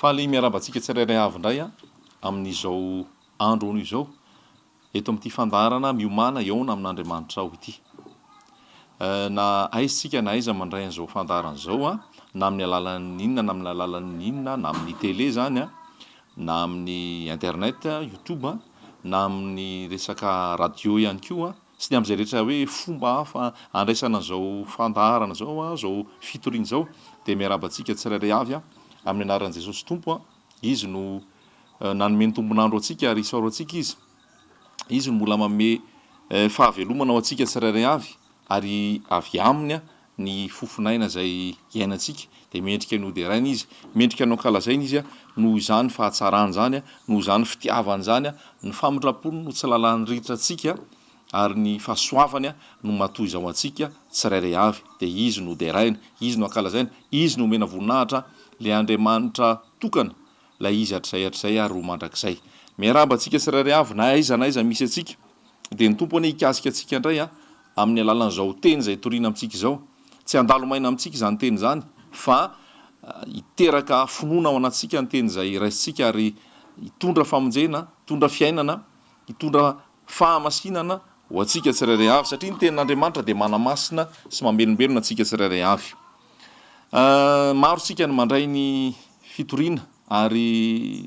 Faly miarabantsika tsirairay avy indray amin'izao andro ono izao eto amin'ity fandarana miomana eona amin'Andriamanitra ao ity. Na aisitsika na aiza mandray an'izao fandarana izao na amin'ny alalan'ny inona na amin'ny alalan'ny inona na amin'ny télé zany na amin'ny internet YouTube na amin'ny resaka radio ihany koa sy ny amin'izay rehetra hoe fomba hafa andraisana an'izao fandarana zao fitoriana zao dia miarabantsika tsirairay avy amin'ny anaran'i Jesosy Tompo izy no nanome ny tombonandro antsika ary isaoro antsika izy no mbola manome fahavelomana ho antsika tsirairay avy ary avy aminy ny fofonaina izay iainantsika dia mendrika no deraina izy, mendrika no kalazaina izy noho izany fahatsarany zany noho izany fitiavany zany ny famindrapony no tsy lalan'ny ritra antsika ary ny fahasoavany no matoy izao antsika tsirairay avy dia izy no deraina, izy no ankalazaina, izy no omena voninahitra le Andriamanitra tokana lay izy hatrizay ary ho mandrakizay. Miaraba antsika tsirairay avy na aiza misy antsika dia ny tompo anie hikasika antsika indray amin'ny alalan'izao teny izay toriana amintsika izao. Tsy handalomaina amintsika izany teny izany fa hiteraka finoana ao anatsika ny teny izay raisintsika ary hitondra famonjena, hitondra fiainana, hitondra fahamasinana ho antsika tsirairay avy satria ny tenin'Andriamanitra dia manamasina sy mamelombelona antsika tsirairay avy. Maro sika ny mandray ny fitoriana ary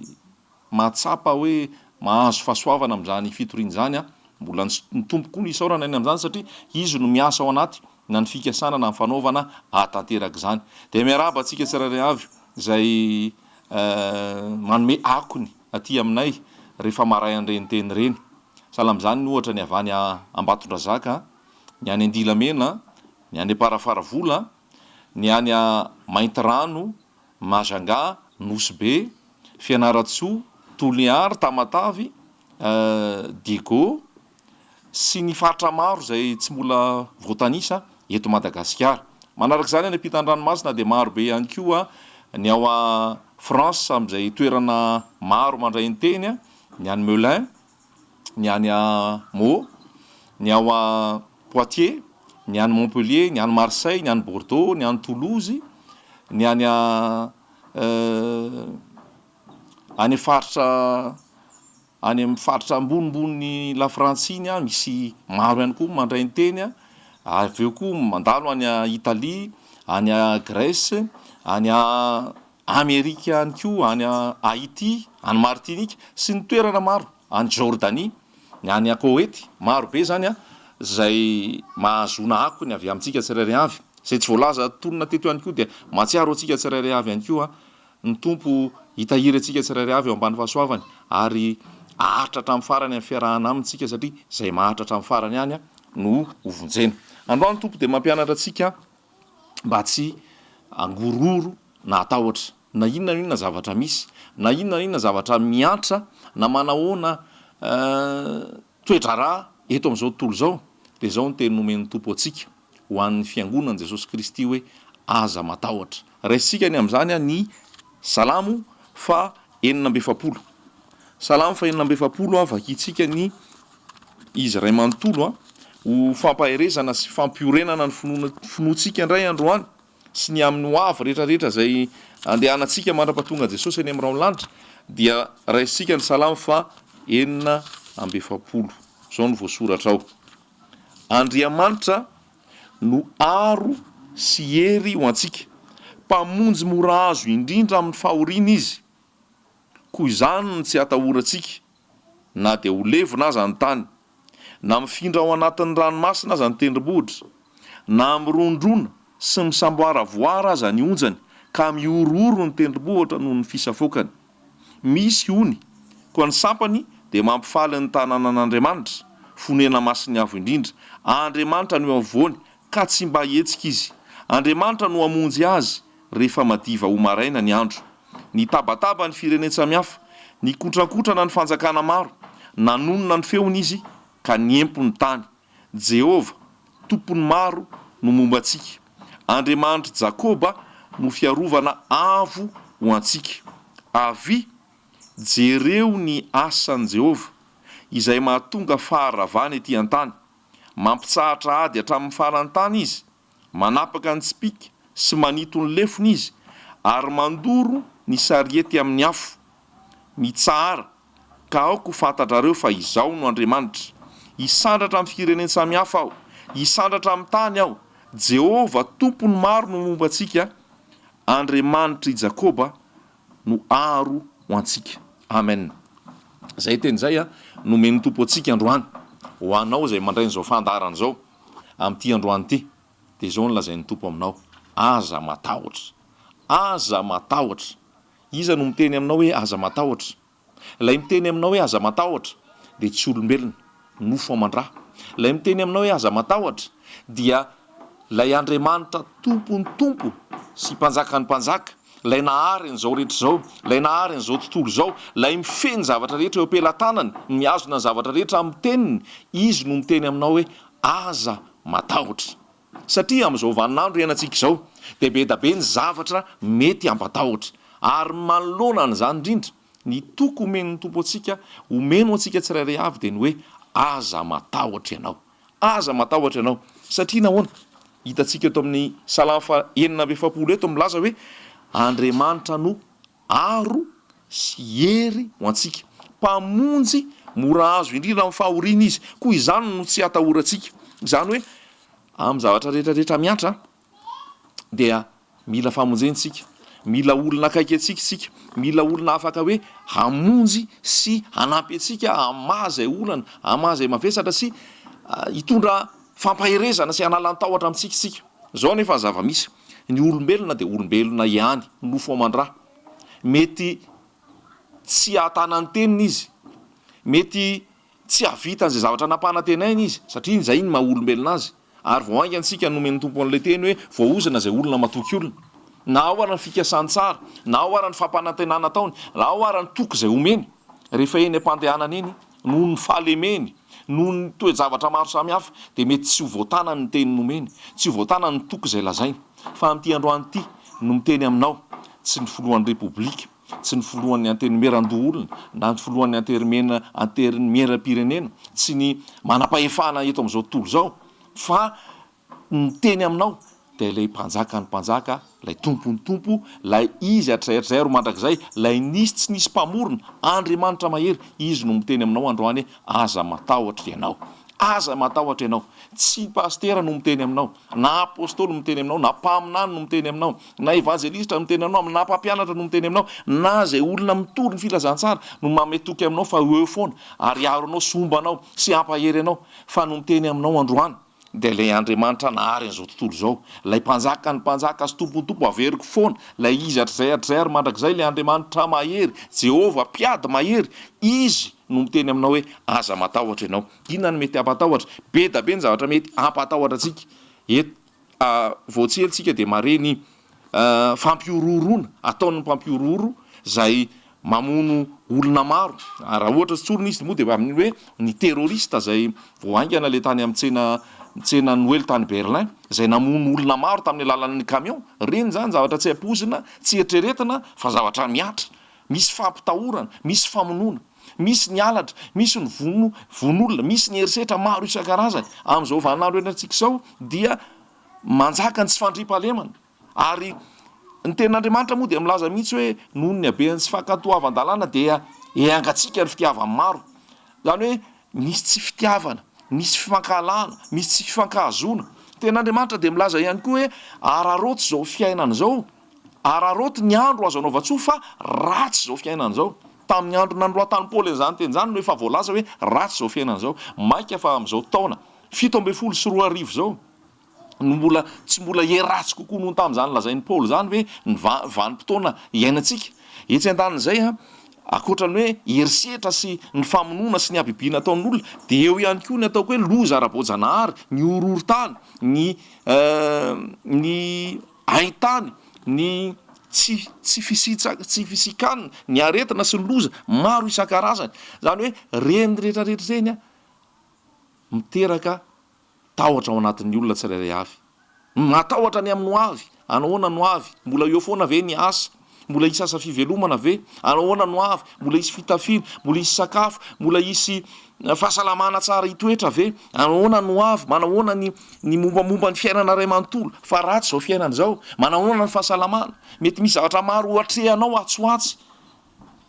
mahatsapa hoe mahazo fahasoavana amin'izany fitoriana izany mbola ny tompo koa ny isaorana any amin'izany satria izy no miasa ao anaty na ny fikasana na ny fanaovana atanteraka izany. Dia miaraba antsika tsirairay avy izay manome akony aty aminay rehefa maray an'ireny teny ireny. Sahala amin'izany ny ohatra ny avy any Ambatondrazaka, ny any Andilamena, ny any Ambarafaravola, ny any Maintirano, Majanga, Nosy-be, Fianaratsoa, Toliara, Tamatavy, Diego sy ny faritra maro izay tsy mbola voatanisa eto Madagasikara. Manaraka izany any ampitan-dranomasina dia maro be ihany koa ny ao a France amin'izay toerana maro mandray ny teny ny any Melun, ny any Meaux, ny ao a Poitiers, ny any Montpellier, ny any Marseille, ny any Bordeaux, ny any Toulouse, ny any any faritra any amin'ny faritra ambonimbony lafrantsiny misy maro ihany koa mandray ny teny avy eo koa mandalo any Italia, any Grèce, any Amerika ihany koa, any Haïti, any Martinique sy ny toerana maro, any Jordanie, ny any Koweïty, maro be zany izay mahazona akony avy amintsika tsirairay avy. Izay tsy voalaza tonona teto ihany koa dia mahatsiaro antsika tsirairay avy ihany koa ny tompo hitahiry antsika tsirairay avy eo ambany fahasoavany ary aharitra hatramin'ny farany amin'ny fiarahana amintsika satria izay maharitra hatramin'ny farany ihany no hovonjena. Androany tompo dia mampianatra antsika mba tsy angororo na atahotra na inona zavatra misy na inona zavatra miantra na manahoana toedrarà eto amin'izao tontolo izao dia izao ny teny nomen'ny tompo antsika ho an'ny fiangonan'i Jesosy Kristy hoe aza matahotra. Raisitsika ny amin'izany ny Salamo fa 400. Salamo fa 400 vakitsika ny izy ray manontolo ho fampaherezana sy fampiorenana ny finoantsika indray androany sy ny amin'ny hoavy rehetrarehetra izay andehanantsika mandrapatonga Jesosy eny amin'ny raolanitra dia raisitsika ny Salamo fa 400. Izao no voasoratra ao. Andriamanitra no aro sy hery ho antsika, mpamonjy mora azo indrindra amin'ny fahoriana izy, koa izany no tsy atahorantsika na dia ho levo na aza ny tany, na mifindra ao anatin'ny ranomasina aza ny tendrombohitra, na mirondrona sy misamboaravoara aza ny onjany ka miorooro ny tendrombohitra noho ny fisafokany. Misy ony koa ny sampany dia mampifaly ny tanànan'Andriamanitra, fonena masiny avo indrindra. Andriamanitra no eo afovoany ka tsy mba hetsika izy. Andriamanitra no hamonjy azy rehefa madiva ho maraina ny andro. Ny tabataba ny firenena samihafa, ny kotrakotrana ny fanjakana maro, nanonona ny feony izy ka niempo ny tany. Jehova, tompony maro no momba antsika. Andriamanitra Jakoba no fiarovana avo ho antsika. Avy jereo ny asan'i Jehova izay mahatonga faharavana ety an-tany. Mampitsahatra ady hatramin'ny faran'ny tany izy, manapaka ny tsipika sy manito ny lefony izy, ary mandoro ny sarety amin'ny afo mitsara ka aoko fantatrareo fa izao no Andriamanitra. Hisandratra amin'ny fireneny samihafa aho, hisandratra amin'ny tany aho. Jehova tompony maro no momba antsika, Andriamanitra i Jakoba no aro ho antsika. Amen. Zay teny zay nomeny tompo antsika androany ho anao zay mandray n'izao fandarana zao amin'ity androany ity, de zao no lazain'ny tompo aminao: aza matahotra, aza matahotra. Iza no miteny aminao hoe aza matahotra? Lay miteny aminao hoe aza matahotra de tsy olombelona, nofo aman-draha. Lay miteny aminao hoe aza matahotra dia lay Andriamanitra tompony tompo sy mpanjakany mpanjaka, lay nahary an'izao rehetra zao, lay nahary an'izao tontolo zao, lay mifeny zavatra rehetra eo ampelantanany, miazona ny zavatra rehetra amin'ny teniny. Izy no miteny aminao hoe aza matahotra. Satria amin'izao vaninandro iainantsika izao de be da be ny zavatra mety hampatahotra, ary manoloana an'izany indrindra ny toko omen'ny tompo antsika, omeno antsika tsirairay avy de ny hoe aza matahotra ianao, aza matahotra ianao. Satria nahoana? Hitantsika eto amin'ny Salamo 9:7 eto milaza hoe Andriamanitra no aro sy hery ho antsika, mpamonjy mora azo indrindra amin'ny fahoriana izy, koa izany no tsy hatahorantsika. Izany hoe amin'ny zavatra rehetrarehetra miatra dia mila famonjentsika, mila olona akaiky antsika, mila olona afaka hoe hamonjy sy hanampy antsika amazay olana, amazay mavesatra sy hitondra fampaherezana sy hanala ny tahotra amintsika. Zao nefa zava-misy, ny olombelona de olombelona ihany, nofo aman-draha. Mety tsy ahatana ny teniny izy, mety tsy havita an'izay zavatra napana tenainy izy, satria zay iny maha olombelona azy. Ary vao ainga antsika nomeny tompo an'ilay teny hoe voaozana zay olona matoky olona, na ao ara ny fikasany tsara, na ao ara ny fampanantenana ataony, na ao ara ny toky zay omeny rehefa eny am-pandehanana eny, noho ny fahalemeny, noho ny toe-javatra maro samihafa, de mety tsy ho voatana ny teny nomeny, tsy ho voatana ny toky zay lazainy. Fa amin'ity androany ity no miteny aminao, tsy ny foloan'ny repoblika, tsy ny foloan'ny antenimieran-doha olona, na ny foloan'ny antenimieram-pirenena, tsy ny manam-pahefana eto amin'izao tontolo zao, fa miteny aminao de lay mpanjaka ny mpanjaka, lay tompony tompo, lay izy atrairay ro mandrakizay, lay nisy tsy nisy mpamorona, Andriamanitra mahery. Izy no miteny aminao androany, aza matahotra ianao, aza matahotra ianao. Tsy pastera no miteny aminao, na apôstôly no miteny aminao, na mpaminany no miteny aminao, na evangelista no miteny aminao, na mpampianatra no miteny aminao, na zay olona mitory ny filazantsara no mametoky aminao fa eo foana, ary aro anao, sombanao sy ampahery anao. Fa no miteny aminao androany de lay Andriamanitra nahary an'izao tontolo zao, lay mpanjaka ny mpanjaka sy tompony tompo averiko foana, lay izy atr'izay ary mandrakizay, lay Andriamanitra mahery, Jehova mpiady mahery. Izy no miteny aminao hoe aza matahotra ianao. Inona no mety hampatahotra? Be da be ny zavatra mety hampatahotra atsika. Voatselintsika de mareny fampiororona ataon'ny mpampiororo zay mamono olona maro. Raha ohatra tsy tsorina izy moa de amin'ny hoe ny terroriste zay voaingana le tany amin'ny tsena Noely tany Berlin, zay namono olona maro tamin'ny alalan'ny camion. Reny zany zavatra tsy ampoizina, tsy eritreretina, fa zavatra miatra. Misy fampitahorana, misy famonoana, misy ny alatra, misy ny vonolona, misy ny herisetra maro isan-karazany. Amin'izao vaninandro enantsika izao dia manjaka ny tsy fandriam-pahalemana. Ary ny ten'Andriamanitra moa dia milaza mihitsy hoe noho ny habean'ny tsy fankatoavan-dalàna dia angatsika ny fitiavany maro. Zany hoe misy tsy fitiavana, misy fifankahalana, misy tsy fifankahazona. Ten'Andriamanitra dia milaza ihany koa hoe araroty zao fiainana zao, araroty ny andro azo anaova-tsoa fa ratsy zao fiainana zao. Tamin'ny andro nandroatan Paoly izany teny zany no efa voalaza hoe ratsy zao fiainana zao. Maika fa amin'izao taona 17 zao no tsy mbola heratsy kokoa noho tamin'izany lazain'ny Paoly zany hoe ny vanim-potoana iainantsika. Etsy an-tanin'izay akoatrany hoe herisetra sy ny famonoana sy ny abibiana ataon'olona, de eo ihany koa ny ataoko hoe loza ara-boajanahary, ny horohorontany, ny haintany, ny tsy fisikana, ny aretina sy ny loza maro isan-karazany. Zany hoe reny rehetrarehetra reny miteraka tahotra ao anatin'ny olona tsirairay avy. Matahotra ny amin'ny ho avy, anahoana no avy? Mbola eo foana ve ny asa? Mbola hisy asa fivelomana ve? Anahoana no avy? Mbola hisy fitafiana, mbola hisy sakafo, mbola hisy fahasalamana tsara hitoetra ve anahoana no avy manahoana ny mombamomba ny fiainana ray manontolo fa ratsy zao fiainana zao manahoana ny fahasalamana mety misy zavatra maro atrehanao atsoatsy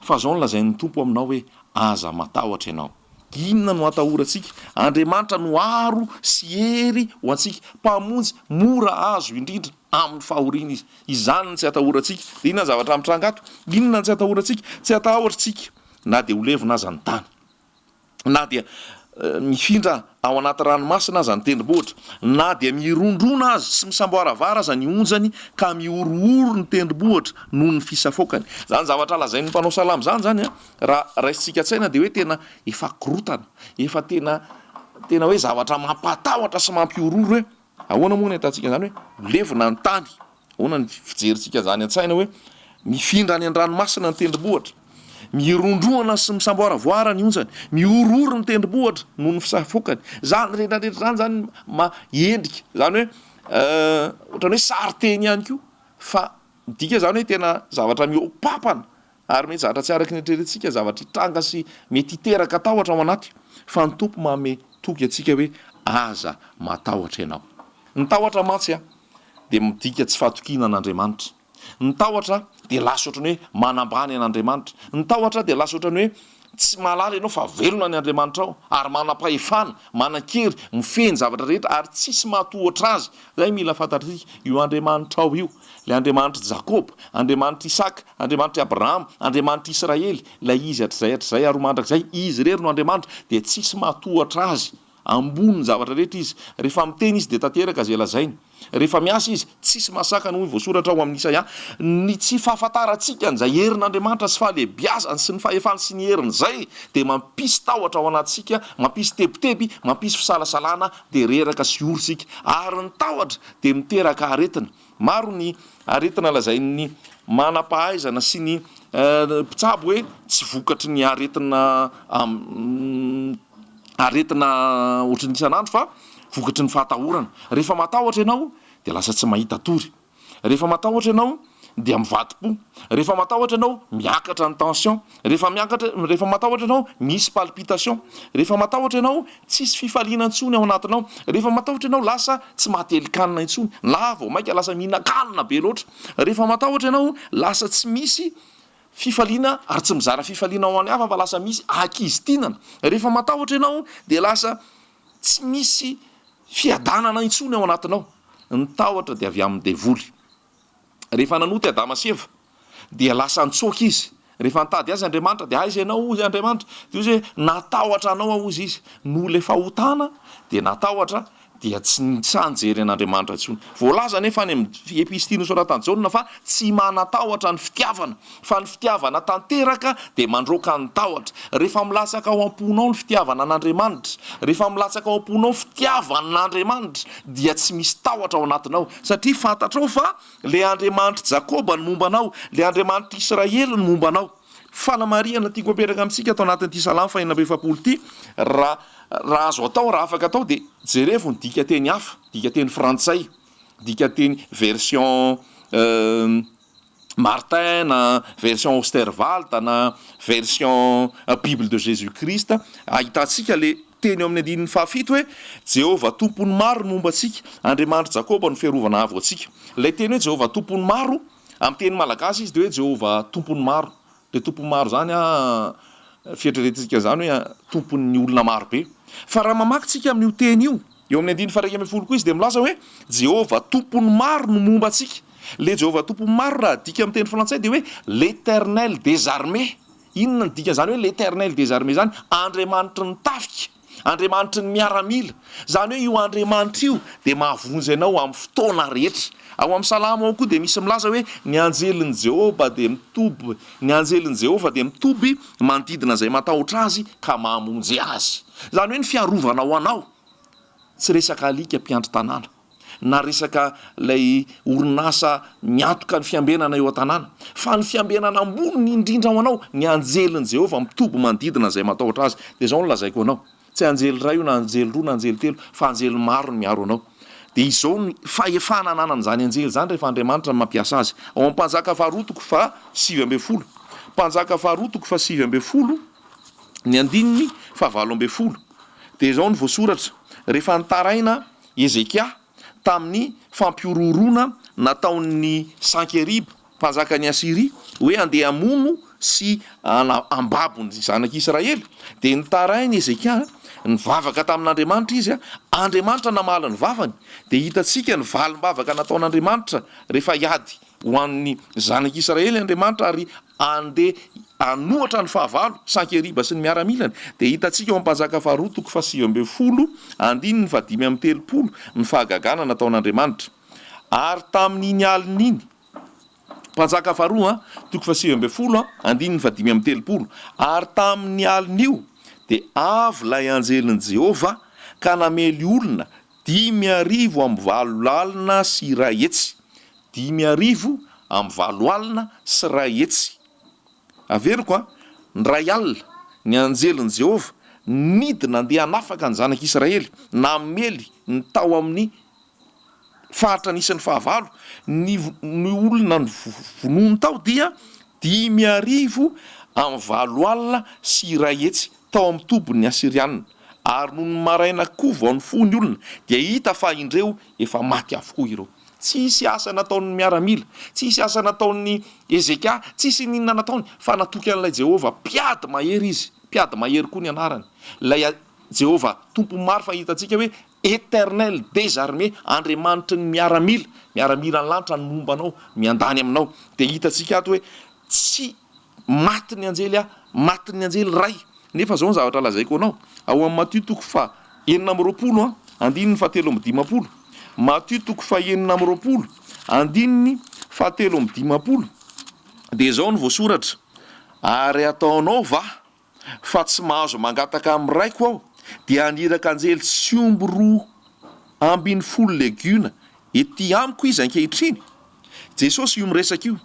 fa zao no lazay ny tompo aminao hoe aza matahotra ianao. Inona no atahorantsika? Andriamanitra no aro sy hery ho antsika, mpamonjy mora azo indrindra amin'ny fahoriana izy. Izany no tsy atahorantsika. De inona zavatra mitrangato? Inona no tsy atahorantsika? Tsy atahorantsika na de ho levona aza ny tany, na dia mifindra ao anaty ranomasina aza ny tendrombohitra, na dia mirondrona azy sy misamboaravara aza ny onjany ka miorooro ny tendrombohitra noho ny fisafokany. Zany zavatra lazain'ny mpanao salamo zany raha raisitsika tsaina de hoe tena efa korotana, efa tena hoe zavatra mampatahotra sy mampiororo hoe ahoana moa ny atantsika zany hoe levona ny tany. Ahoana ny fijeritsika zany an-tsaina hoe mifindra any an-dranomasina ny tendrombohitra, mirondroana sy misamboaravoara ny onjany, miorooro ny tendrombohitra noho ny fisafokany. Zany rehetrarehetra zany endrika zany hoe ohatrany hoe sary teny ihany koa, fa dika zany hoe tena zavatra miopapana ary mety zavatra tsy araky ny eritreretintsika, zavatra hitranga sy mety hiteraka tahotra ao anaty, fa ny tompo manome toky atsika hoe aza matahotra ianao. Ny tahotra matsy de midika tsy fahatokina an'Andriamanitra. Ny tahotra de lasa ohatrany hoe manambany an'Andriamanitra. Ny tahotra de lasa ohatrany hoe tsy malala ianao fa velona ny Andriamanitra ao, ary manam-pahefana, manan-kery, mifeny zavatra rehetra ary tsisy mahatohatra azy. Zay mila fantatritsika, io Andriamanitra ao io, le Andriamanitra Jakob, Andriamanitra Isaka, Andriamanitra Abraham, Andriamanitra Israely, la izy hatrizay ary mandrakizay, izy rery no Andriamanitra, de tsisy mahatohatra azy. Ambony zavatra rehetra izy. Rehefa miteny izy de tanteraka zay lazainy. Rehefa miasa izy tsisy masaka noho voasoratra ao amin'ny Isaia. Ny tsy fahafantarantsika an'izay herin'Andriamanitra sy fahalebiazany sy ny fahefany sy ny heriny zay de mampisy tahotra ao anatsika, mampisy tebiteby, mampisy fisalasalana de reraka sy oritsika. Ary ny tahotra de miteraka aretina. Maro ny aretina lazain'ny manam-pahaizana sy ny mpitsabo hoe tsy vokatry ny aretina ohatrany isan'andro fa vokatry ny fahatahorana. Rehefa matahotra ianao de lasa tsy mahita tory. Rehefa matahotra ianao dia mivadi-po. Rehefa matahotra ianao miakatra ny tension. Rehefa matahotra ianao misy palpitation. Rehefa matahotra ianao tsisy fifaliana intsony ao anatinao. Rehefa matahotra ianao lasa tsy matelikanina intsony, na vao maika lasa mihinan-kanina be loatra. Rehefa matahotra ianao lasa tsy misy fifaliana ary tsy mizara fifaliana ao any hafa fa lasa misy ankizy tinana. Rehefa matahotra ianao de lasa tsy misy fiadanana intsony ao anatinao. Ny tahotra de avy amin'ny devoly. Rehefa nanoty Adama sy Eva dia lasa nitsoaka izy. Rehefa nitady azy Andriamanitra de aiza ianao ozy Andriamanitra, de ozy hoe natahotra anao ozy izy. Noho le fahotana de natahotra dia tsy sanjery an'Andriamanitra intsony. Voalaza nefa any amin'ny episty nosoratany Jaona fa tsy manatahotra ny fitiavana, fa ny fitiavana tanteraka de mandroaka ny tahotra. Rehefa milatsaka ao am-ponao ny fitiavana an'Andriamanitra, rehefa milatsaka ao am-ponao fitiavana an'Andriamanitra dia tsy misy tahotra ao anatinao, satria fantatrao fa le Andriamanitra Jakoba ny mombanao, le Andriamanitra Israely ny mombanao. Fanamariana tiako aperaka amintsika atao anatin'ity Salamo 170 ity, raha azo atao, raha afaka atao de jerevo ny dika teny hafa, dika teny frantsay, dika teny version Martin na version Osterwald na version Bible de Jésus-Christ. Ahitantsika le teny eo amin'ny andininy fahafito hoe Jehova tompony maro momba atsika, Andriamanitra Jakoba no fiarovana avo atsika. Le teny hoe Jehova tompony maro amin'ny teny malagasy izy de hoe Jehova tompony maro. Le tompony maro zany fietreretintsika zany hoe tompon'ny olona maro be. Fa raha mamakytsika amin'io teny io, eo amin'ny andininy faha 1 koa izy de milaza hoe Jehova tompony maro no momba atsika. Le Jehova tompony maro raha dika amin'ny teny frantsay de hoe l'Éternel des armées. Inona ny dika zany hoe l'Éternel des armées zany? Andriamanitra ny tafika, Andriamanitra ny miaramila. Zany hoe io Andriamanitra io de mahavonjy anao amin'ny fotoana rehetra. Ao amin'ny Salamo ao koa de misy milaza hoe ny anjelin'ny Jehova de mitoby, ny anjelin'ny Jehova de mitoby manodidina zay matahotra azy ka mahamonjy azy. Zany hoe ny fiarovana ho anao tsy resaka alika mpiandry tanàna, na resaka lay orinasa miantoka ny fiambenana eo an-tanàna, fa ny fiambenana ambony indrindra ho anao, ny anjelin'ny Jehova mitoby manodidina zay matahotra azy. De zao no lazaiko anao, tsy anjely ray io na anjely roa na anjely telo, fa anjely maro ny miaro anao. De izao ny fahefana ananan'izany anjely zany rehefa Andriamanitra mampiasa azy. Ao amin'ny Mpanjaka faharoa toko fa 7 ambin'ny folo, Mpanjaka faharoa toko fa 7 ambin'ny folo ny andininy fahavalo ambe folo de zao ny voasoratra rehefa nitaraina Ezekia tamin'ny fampiororona nataon'ny Sankeriba mpanjakany Asiria hoe andeha amono sy ambabony zanak'Israely de nitarainy Ezekia nivavaka tamin'Andriamanitra izy Andriamanitra namala ny vavany de hitantsika ny valim-bavaka nataon'Andriamanitra rehefa iady ho an'ny zanak'Israely Andriamanitra ary andeha anohatra ny fahavalo Sankeriba sy ny miaramilany de hitantsika ao am'mpanjaka faharoa toko 7:10 andininy 5:30 ny fahagagana nataon'Andriamanitra ary tamin'iny alin'iny mpanjaka faharoa toko 7:10 andininy 5:30 ary tamin'ny alin'io de avy lay anjelin' Jehova ka namely olona 5,000 alina sy iray hetsy 5,000 alina sy iray hetsy averiko ny ray alina ny anjelin' Jehova nidina andeha hanafaka ny zanak'Israely namely ny tao amin'ny faritra anisan'ny fahavalo ny olona ny vonoany tao dia 5,000 alina sy iray hetsy tao amin'ny tombon'ny Asirianina ary noho ny maraina koa vao ny fony olona dia hita fa indreo efa maty avokoa ireo. Tsisy asa nataon'ny miaramila, tsisy asa nataon'ny Ezekia, tsisy ninona nataony fa natoky an'ilay Jehova piady mahery izy, piady mahery koa ny anarany. Lay Jehova tompo maro fa hitantsika hoe Éternel des armées, Andriamanitra ny miaramila ny lanitra ny mombanao, miandany aminao. De hitantsika ato hoe tsy maty ny anjely ray. Nefa zao ny zavatra lazaiko anao ao amin'ny Matthieu toko 9:20 andininy 7:10. Matthieu toko 9:20 andininy 7:10 de zao ny voasoratra ary ataonao va fa tsy mahazo mangataka amin'ny raiko aho dia aniraka anjely sy omby 2,10 legiona ety amiko izy ankehitriny. Jesosy io miresaka io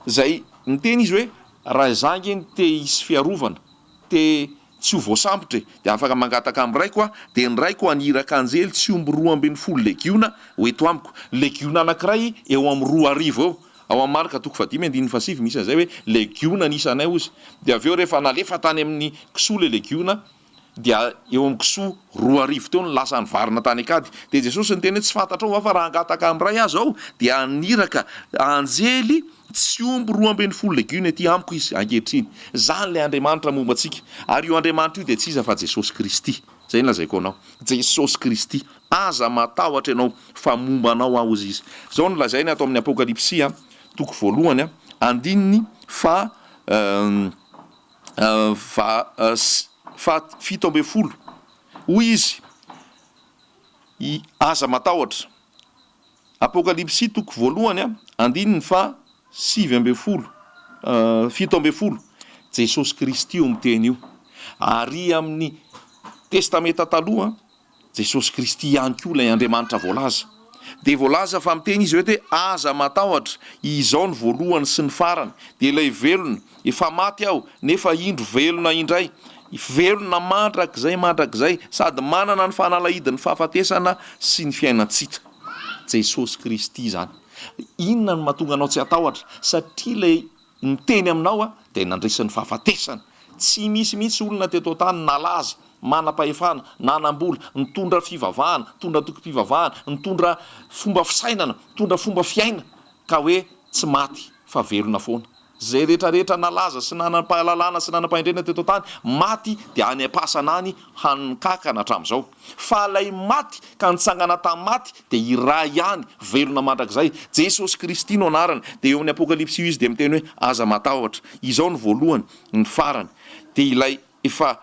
zay niteny izy hoe raha zangeny te hisy fiarovana te tsy ho voasambotra de afaka mangataka amin'ny raiko de ny raiko aniraka anjely tsy omby 2,10 legiona ho eto amiko. Legiona anankiray eo amin'ny 2,000 eo ao amin'ny Marka toko 10:7 misy an'izay hoe legiona nisanay ozy de aveo rehefa nalefa tany amin'ny kisoa le legiona dia eo amin'ny kisoa 2,000 teo ny lasa ny varina tany akady. De Jesosy niteny hoe tsy fantatrao fa raha angataka amin'ny ray azy ao dia aniraka anjely tsy omby 2,10 legiona ety amiko izy ankehitriny. Zany le Andriamanitra mombantsika ary io Andriamanitra io de tsy iza fa Jesosy Kristy. Zay ny lazaiko anao, Jesosy Kristy aza matahotra ianao fa momba anao aho izy. Zao ny lazainy atao amin'ny Apokalipsia toko 1 andininy fa 7:10 hoy izy aza matahotra. Apokalipsia toko 1 andininy fa 7:10 Jesosy Kristy io miteny io ary amin'ny testamenta taloha Jesosy Kristy ihany koa lay Andriamanitra voalaza de voalaza fa miteny izy hoe aza matahotra izao ny voalohany sy ny farany de ilay velona efa maty aho nefa indro velona indray velona mandrakizay sady manana ny fahanalahidiny fahafatesana sy ny fiainantsika. Jesosy Kristy zany. Inona ny mahatonga anao tsy atahotra satria lay miteny aminao de nandresan'ny fahafatesana. Tsy misy mihitsy olona teto tany nalaza manam-pahefana nanam-bola nitondra fivavahana, nitondra tokom-pivavahana, nitondra fomba fisainana, nitondra fomba fiaina ka hoe tsy maty fa velona foana. Zay rehetrarehetra nalaza sy nanam-pahalalana sy nanam-pahendrena teto tany maty de any am-pasana any hanikakana hatramin'izao. Fa lay maty ka nitsangana tamin'ny maty de iray ihany velona mandrakizay. Jesosy Kristy no anarany de eo amin'ny Apokalipsia izy de miteny hoe aza matahotra izao ny voalohany ny farany de ilay efa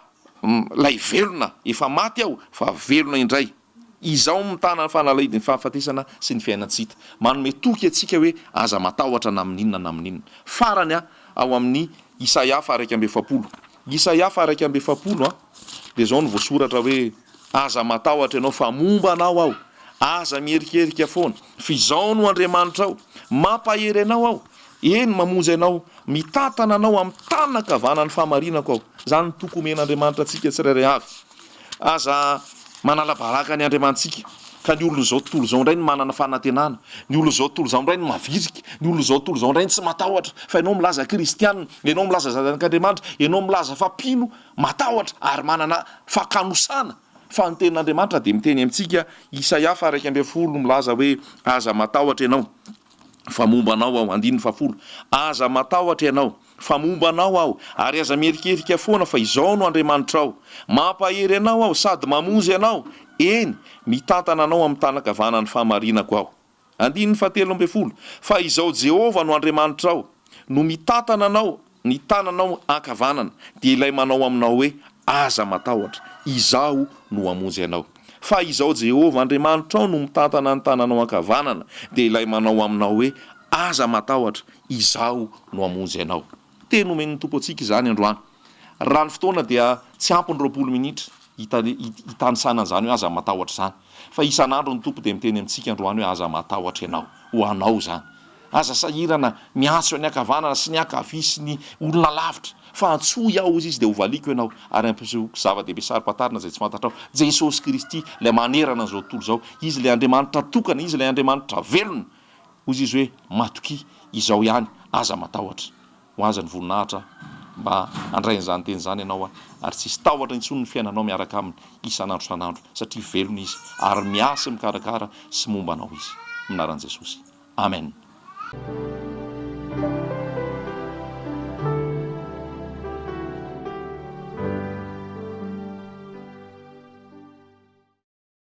lay velona efa maty aho fa velona indray izao mitana ny fahanalahidiny fahafatesana sy ny fiainantsika. Manome toky atsika hoe aza matahotra na amin'inona na amin'inona. Farany ao amin'ny Isaia 1:7 Isaia 1:7 de zao ny voasoratra hoe aza matahotra ianao fa momba anao aho aza mierikerika foana fizao no Andriamanitra ao mampahery anao aho eny mamonjy anao mitantana anao amin'ny tanana kavanany fahamarinako aho. Zany toko omen'Andriamanitra atsika tsirairay avy. Aza manala baraka ny Andriamantsika ka ny olona zao tontolo zao ndray ny manana fanantenana, ny olona zao tontolo zao ndray ny mavirika, ny olona zao tontolo zao ndray ny tsy matahotra, fa ianao milaza kristianina, ianao milaza zanak'Andriamanitra, ianao milaza fampino matahotra ary manana fakanosana fa ny tenin'Andriamanitra dia miteny amintsika Isaia 1:20 milaza hoe aza matahotra ianao fa momba anao aho, 1:10 aza matahotra ianao fa momba anao aho, ary aza mierikerika foana fa izao no Andriamanitra ao, mampahery anao aho sady mamonjy anao, eny mitantana anao amin'ny tanakavanany fahamarinako aho. 1:13 fa izao Jehova no Andriamanitra ao, no mitantana anao ny tananao ankavanana, dia ilay manao aminao hoe aza matahotra, izaho no amonjy anao. Fa izao Jehova Andriamanitra ao no mitantana ny tananao ankavanana, dia ilay manao aminao hoe aza matahotra, izaho no amonjy anao. Teny omen'ny tompo antsika izany androany. Raha ny fotoana dia tsy ampy ny 20 minitra hitanisana an'izany hoe aza matahotra zany, fa isan'andro ny tompo dia miteny amintsika androany hoe aza matahotra ianao, ho anao zany. Aza sahirana miantso ny ankavanana sy ny ankavia sy ny olona lavitra, fa antsoy aho izy dia hovaliko ianao, ary ampisehoako zava-dehibe sara-patarina zay tsy fantatrao, Jesosy Kristy lay manerana an'izao tontolo zao, izy lay Andriamanitra tokana, izy lay Andriamanitra velona, hozy izy hoe matoky izao ihany aza matahotra. Ho aza ny voninahitra mba andrain'izany teny zany ianao ary tsisy tahotra intsony ny fiainanao miaraka aminy isan'andro san'andro, satria velona izy ary miasa mikarakara sy momba anao izy. Minaran'i Jesosy. Amen.